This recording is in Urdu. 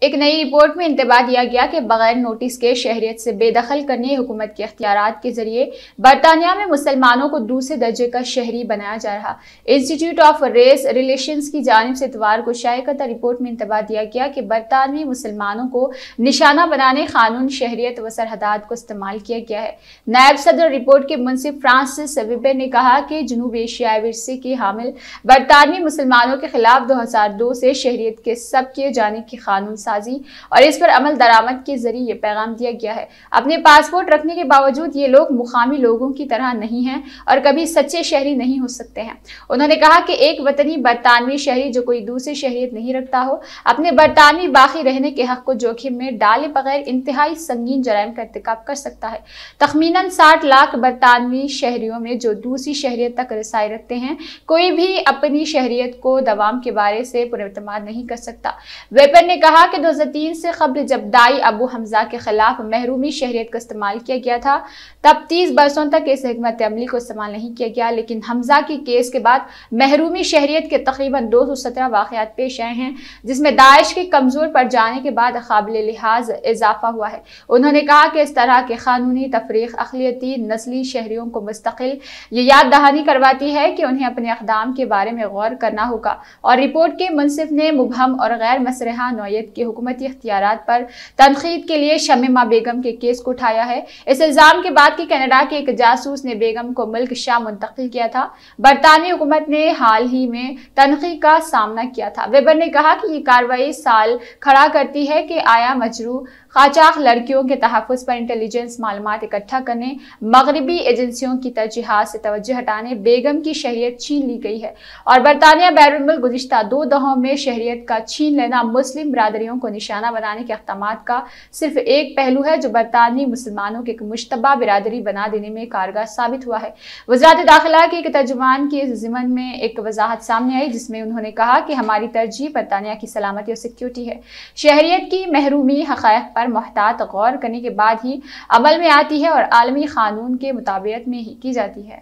ایک نئی رپورٹ میں انتباہ دیا گیا کہ بغیر نوٹس کے شہریت سے بے دخل کرنے حکومت کے اختیارات کے ذریعے برطانیہ میں مسلمانوں کو دوسرے درجے کا شہری بنایا جا رہا۔ انسٹی ٹیوٹ آف ریس ریلیشنز کی جانب سے اتوار کو شائع کردہ رپورٹ میں انتباہ دیا گیا کہ برطانوی مسلمانوں کو نشانہ بنانے قانون شہریت و سرحدات کو استعمال کیا گیا ہے۔ نائب صدر رپورٹ کے منصف فرانسس ویبر نے کہا کہ جنوب ایشیائی ورثے کے حامل برطانوی مسلمانوں کے خلاف 2002 سے شہریت کے سبق کیے جانے کی قانون سازی اور اس پر عمل درآمد کے ذریعے یہ پیغام دیا گیا ہے۔ اپنے پاسپورٹ رکھنے کے باوجود یہ لوگ مقامی لوگوں کی طرح نہیں ہیں اور کبھی سچے شہری نہیں ہو سکتے ہیں۔ انہوں نے کہا کہ ایک وطنی برطانوی شہری جو کوئی دوسری شہریت نہیں رکھتا ہو اپنے برطانوی باقی رہنے کے حق کو جوخم میں ڈالے بغیر انتہائی سنگین جرائم کا ارتکاب کر سکتا ہے۔ تخمیناً 60 لاکھ برطانوی شہریوں میں جو دوسری شہریت تک رسائی رکھتے ہیں کوئی بھی اپنی شہریت کو دوام کے بارے سے پر اعتماد نہیں کر سکتا۔ ویپر نے کہا کہ 2003 سے قبل جب دائی ابو حمزہ کے خلاف محرومی شہریت کا استعمال کیا گیا تھا تب 30 برسوں تک اس حکمت عملی کو استعمال نہیں کیا گیا، لیکن حمزہ کی کیس کے بعد محرومی شہریت کے تقریباً 217 واقعات پیش آئے ہیں، جس میں داعش کے کمزور پڑ جانے کے بعد قابل لحاظ اضافہ ہوا ہے۔ انہوں نے کہا کہ اس طرح کے قانونی تفریق اقلیتی نسلی شہریوں کو مستقل یہ یاد دہانی کرواتی ہے کہ انہیں اپنے اقدام کے بارے میں غور کرنا ہوگا، اور رپورٹ کے منصف نے مبہم اور غیر مسرحہ نوعیت کے حکومتی اختیارات پر تنقید کے لیے شمیمہ بیگم کے کیس کو اٹھایا ہے۔ اس الزام کے بعد کہ کینیڈا کے ایک جاسوس نے بیگم کو ملک شام منتقل کیا تھا، برطانوی حکومت نے حال ہی میں تنقید کا سامنا کیا تھا۔ ویبر نے کہا کہ یہ کارروائی سوال کھڑا کرتی ہے کہ آیا مجروح قاچاق لڑکیوں کے تحفظ پر انٹیلیجنس معلومات اکٹھا کرنے، مغربی ایجنسیوں کی ترجیحات سے توجہ ہٹانے بیگم کی شہریت چھین لی گئی ہے، اور برطانیہ بیرون ملک گزشتہ 2 دہوں میں شہریت کا چھین لینا مسلم برادریوں کو نشانہ بنانے کے اقدامات کا صرف ایک پہلو ہے جو برطانوی مسلمانوں کے ایک مشتبہ برادری بنا دینے میں کارگر ثابت ہوا ہے۔ وزارت داخلہ کے ایک ترجمان کی اس ضمن میں ایک وضاحت سامنے آئی جس میں انہوں نے کہا کہ ہماری ترجیح برطانیہ کی سلامتی اور سیکیورٹی ہے۔ شہریت کی محرومی حقائق پر محتاط غور کرنے کے بعد ہی عمل میں آتی ہے اور عالمی قانون کے مطابقت میں ہی کی جاتی ہے۔